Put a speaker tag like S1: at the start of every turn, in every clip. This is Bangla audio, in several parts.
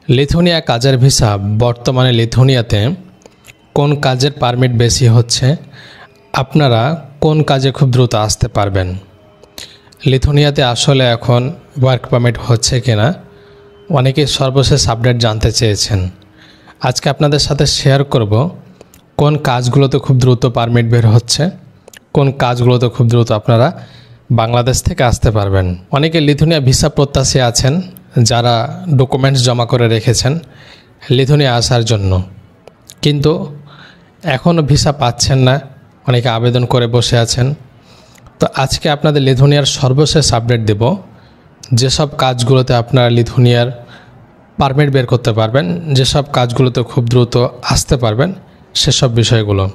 S1: লিথুনিয়া কাজের ভিসা বর্তমানে লিথুনিয়াতে কোন কাজের পারমিট বেশি হচ্ছে, আপনারা কোন কাজে খুব দ্রুত আসতে পারবেন, লিথুনিয়াতে আসলে এখন ওয়ার্ক পারমিট হচ্ছে কিনা, অনেকেই সর্বশেষ আপডেট জানতে চেয়েছেন। আজকে আপনাদের সাথে শেয়ার করব কোন কাজগুলোতে খুব দ্রুত পারমিট বের হচ্ছে, কোন কাজগুলোতে খুব দ্রুত আপনারা বাংলাদেশ থেকে আসতে পারবেন। অনেকে লিথুনিয়া ভিসা প্রত্যাশী আছেন যারা ডকুমেন্টস জমা করে রেখেছেন লিথুনিয়া আসার জন্য, কিন্তু এখনও ভিসা পাচ্ছেন না, অনেকে আবেদন করে বসে আছেন। তো আজকে আপনাদের লিথুনিয়ার সর্বশেষ আপডেট দেব, যেসব কাজগুলোতে আপনারা লিথুনিয়ার পারমিট বের করতে পারবেন, যেসব কাজগুলোতে খুব দ্রুত আসতে পারবেন সেসব বিষয়গুলো।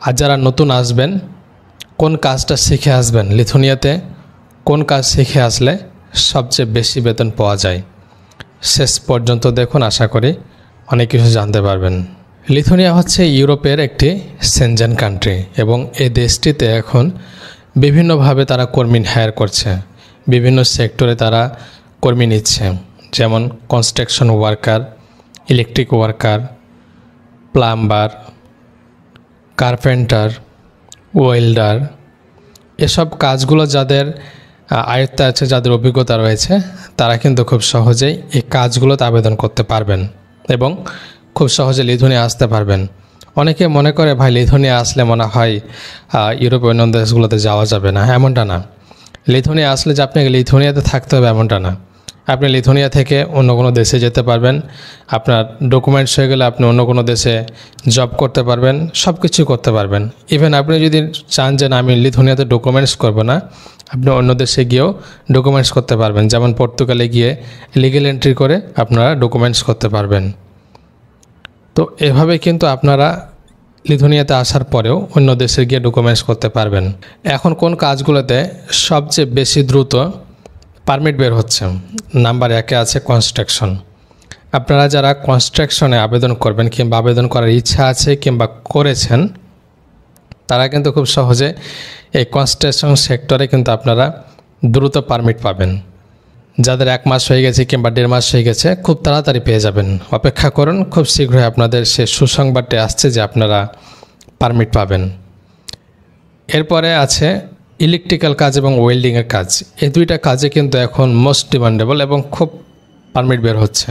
S1: আর যারা নতুন আসবেন কোন কাজটা শিখে আসবেন, লিথুনিয়াতে কোন কাজ শিখে আসলে সবচেয়ে বেশি বেতন পাওয়া যায়, শেষ পর্যন্ত দেখুন, আশা করি অনেক কিছু জানতে পারবেন। লিথুনিয়া হচ্ছে ইউরোপের একটি সেনজেন কান্ট্রি এবং এই দেশটিতে এখন বিভিন্নভাবে তারা কর্মী হায়ার করছে, বিভিন্ন সেক্টরে তারা কর্মী নিচ্ছে, যেমন construction worker, electric worker, plumber, carpenter, welder, এসব কাজগুলো যাদের আয়ত্তে আছে, যাদের অভিজ্ঞতা রয়েছে, তারা কিন্তু খুব সহজেই এই কাজগুলোতে আবেদন করতে পারবেন এবং খুব সহজে লিথুনিয়া আসতে পারবেন। অনেকে মনে করে ভাই লিথুনিয়া আসলে মনে হয় ইউরোপীয় অন্য দেশগুলোতে যাওয়া যাবে না, এমনটা না। লিথুনিয়া আসলে যে আপনাকে লিথুনিয়াতে থাকতে হবে এমনটা না, আপনি লিথুনিয়া থেকে অন্য কোনো দেশে যেতে পারবেন, আপনার ডকুমেন্টস হয়ে গেলে আপনি অন্য কোনো দেশে জব করতে পারবেন, সব কিছু করতে পারবেন। ইভেন আপনি যদি চান যে না আমি লিথুনিয়াতে ডকুমেন্টস করব না, আপনি অন্য দেশে গিয়েও ডকুমেন্টস করতে পারবেন, যেমন পর্তুগালে গিয়ে লিগ্যাল এন্ট্রি করে আপনারা ডকুমেন্টস করতে পারবেন। তো এভাবে কিন্তু আপনারা লিথুনিয়াতে আসার পরেও অন্য দেশে গিয়ে ডকুমেন্টস করতে পারবেন। এখন কোন কাজগুলোতে সবচেয়ে বেশি দ্রুত পারমিট বের হচ্ছে, নাম্বার 1-এ আছে কনস্ট্রাকশন। আপনারা যারা কনস্ট্রাকশনে আবেদন করবেন কিংবা আবেদন করার ইচ্ছা আছে কিংবা করেছেন, তারা কিন্তু খুব সহজে এই কনস্ট্রাকশন সেক্টরে কিন্তু আপনারা দ্রুত পারমিট পাবেন। যাদের 1 মাস হয়ে গেছে কিংবা 1.5 মাস হয়ে গেছে, খুব তাড়াতাড়ি পেয়ে যাবেন। অপেক্ষা করুন, খুব শীঘ্রই আপনাদের সে সুসংবাদটি আসছে যে আপনারা পারমিট পাবেন। এরপরে আছে ইলেকট্রিক্যাল কাজ এবং ওয়েল্ডিংয়ের কাজ। এই দুইটা কাজে কিন্তু এখন মোস্ট ডিমান্ডেবল এবং খুব পারমিট বের হচ্ছে।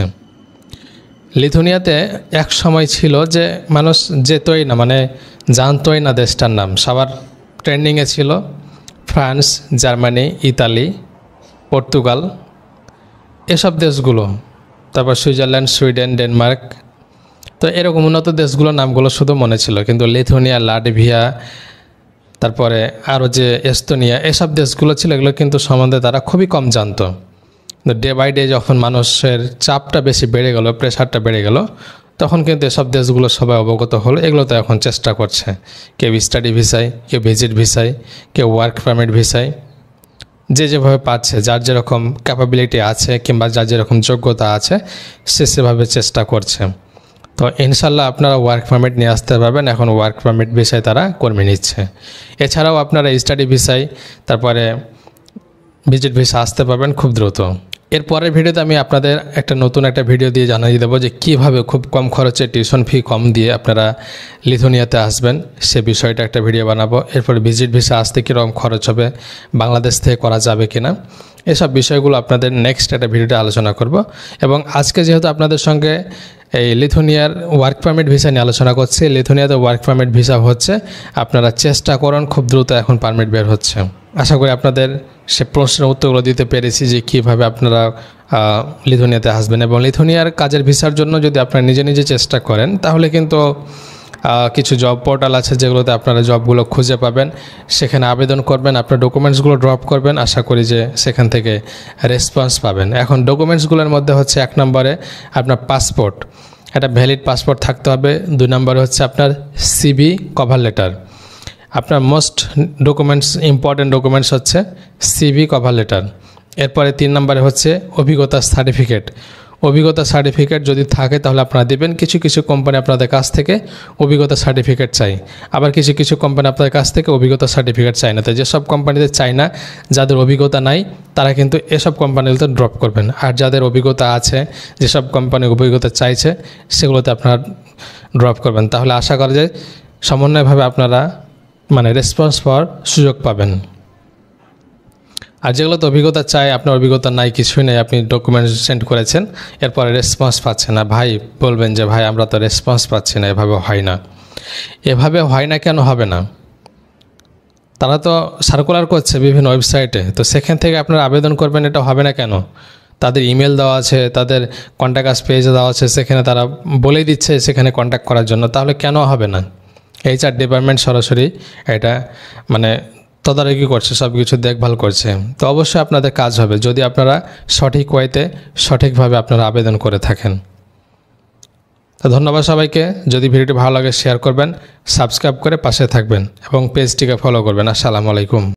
S1: লিথুনিয়াতে এক সময় ছিল যে মানুষ যেতই না, মানে জানতই না দেশটার নাম, সবার ট্রেন্ডিংয়ে ছিল ফ্রান্স, জার্মানি, ইতালি, পর্তুগাল, এসব দেশগুলো, তারপর সুইজারল্যান্ড, সুইডেন, ডেনমার্ক। তো এরকম উন্নত দেশগুলোর নামগুলো শুধু মনে ছিল, কিন্তু লিথুনিয়া, লাটভিয়া, তারপরে আরও যে এস্তোনিয়া, এসব দেশগুলো ছিল, এগুলো কিন্তু সম্বন্ধে তারা খুবই কম জানতো। ডে বাই ডে যখন মানুষের চাপটা বেশি বেড়ে গেল, প্রেশারটা বেড়ে গেল, তখন কিন্তু এসব দেশগুলো সবাই অবগত হলো, এগুলো তো এখন চেষ্টা করছে, কেউ স্টাডি ভিসায়, কেউ ভিজিট ভিসায়, কেউ ওয়ার্ক পারমিট ভিসায়, যে যেভাবে পাচ্ছে, যার যেরকম ক্যাপাবিলিটি আছে কিংবা যার যেরকম যোগ্যতা আছে সে সেভাবে চেষ্টা করছে। তো ইনশাল্লাহ আপনারা ওয়ার্ক পারমিট নিয়ে আসতে পারবেন। এখন ওয়ার্ক পারমিট ভিসায় তারা কর্মী নিচ্ছে। এছাড়াও আপনারা স্টাডি ভিসায়, তারপরে ভিজিট ভিসা আসতে পারবেন খুব দ্রুত। এরপরের ভিডিওতে আমি আপনাদের নতুন একটা ভিডিও দিয়ে জানিয়ে দেবো যে কীভাবে খুব কম খরচে টিউশন ফি কম দিয়ে আপনারা লিথুনিয়াতে আসবেন, সে বিষয়টা একটা ভিডিও বানাবো। এরপরে ভিজিট ভিসা আসতে কীরকম খরচ হবে, বাংলাদেশ থেকে করা যাবে কিনা, এসব বিষয়গুলো আপনাদের নেক্সট একটা ভিডিওতে আলোচনা করব। এবং আজকে যেহেতু আপনাদের সঙ্গে এই লিথুনিয়ার ওয়ার্ক পারমিট ভিসা নিয়ে আলোচনা করছি, লিথুনিয়াতে ওয়ার্ক পারমিট ভিসা হচ্ছে, আপনারা চেষ্টা করুন, খুব দ্রুত এখন পারমিট বের হচ্ছে। আশা করি আপনাদের সে প্রশ্নের উত্তরগুলো দিতে পেরেছি যে কীভাবে আপনারা লিথুনিয়াতে আসবেন। এবং লিথুনিয়ার কাজের ভিসার জন্য যদি আপনারা নিজে নিজে চেষ্টা করেন, তাহলে কিন্তু কিছু জব পোর্টাল আছে যেগুলোতে আপনারা জবগুলো খুঁজে পাবেন, সেখানে আবেদন করবেন, আপনার ডকুমেন্টসগুলো ড্রপ করবেন, আশা করি যে সেখান থেকে রেসপন্স পাবেন। এখন ডকুমেন্টসগুলোর মধ্যে হচ্ছে 1 নম্বরে আপনার পাসপোর্ট, একটা ভ্যালিড পাসপোর্ট থাকতে হবে। 2 নম্বরে হচ্ছে আপনার সিভি, কভার লেটার। আপনার মোস্ট ইম্পর্টেন্ট ডকুমেন্টস হচ্ছে সিভি, কভার লেটার। এরপরে 3 নম্বরে হচ্ছে অভিজ্ঞতা সার্টিফিকেট। অভিজ্ঞতা সার্টিফিকেট যদি থাকে তাহলে আপনারা দেবেন। কিছু কিছু কোম্পানি আপনাদের কাছ থেকে অভিজ্ঞতা সার্টিফিকেট চাই, আবার কিছু কিছু কোম্পানি আপনাদের কাছ থেকে অভিজ্ঞতা সার্টিফিকেট চায় না। তো যেসব কোম্পানিতে চায় না, যাদের অভিজ্ঞতা নাই, তারা কিন্তু এসব কোম্পানিগুলোতে ড্রপ করবেন। আর যাদের অভিজ্ঞতা আছে, যেসব কোম্পানি অভিজ্ঞতা চাইছে, সেগুলোতে আপনারা ড্রপ করবেন। তাহলে আশা করা যায় সমন্বয়ভাবে আপনারা রেসপন্স পাওয়ার সুযোগ পাবেন। আর যেগুলোতে অভিজ্ঞতা চায়, আপনার অভিজ্ঞতা নাই, কিছুই নেই, আপনি ডকুমেন্ট সেন্ড করেছেন, এরপরে রেসপন্স পাচ্ছেন না, ভাই বলবেন যে ভাই আমরা তো রেসপন্স পাচ্ছি না, এভাবে হয় না। এভাবে হয় না কেন হবে না? তারা তো সার্কুলার করছে বিভিন্ন ওয়েবসাইটে, তো সেখান থেকে আপনারা আবেদন করবেন, এটা হবে না কেন? তাদের ইমেল দেওয়া আছে, তাদের কন্ট্যাক্ট আস পেজে দেওয়া আছে, সেখানে তারা বলেই দিচ্ছে সেখানে কন্ট্যাক্ট করার জন্য, তাহলে কেন হবে না? HR ডিপার্টমেন্ট সরাসরি এটা তদারকি করছে, সব কিছু দেখভাল করছে। তো অবশ্যই আপনাদের কাজ হবে যদি আপনারা সঠিক ওয়েতে সঠিকভাবে আপনারা আবেদন করে থাকেন। তো ধন্যবাদ সবাইকে। যদি ভিডিওটি ভালো লাগে শেয়ার করবেন, সাবস্ক্রাইব করে পাশে থাকবেন এবং পেজটিকে ফলো করবেন। আসসালামু আলাইকুম।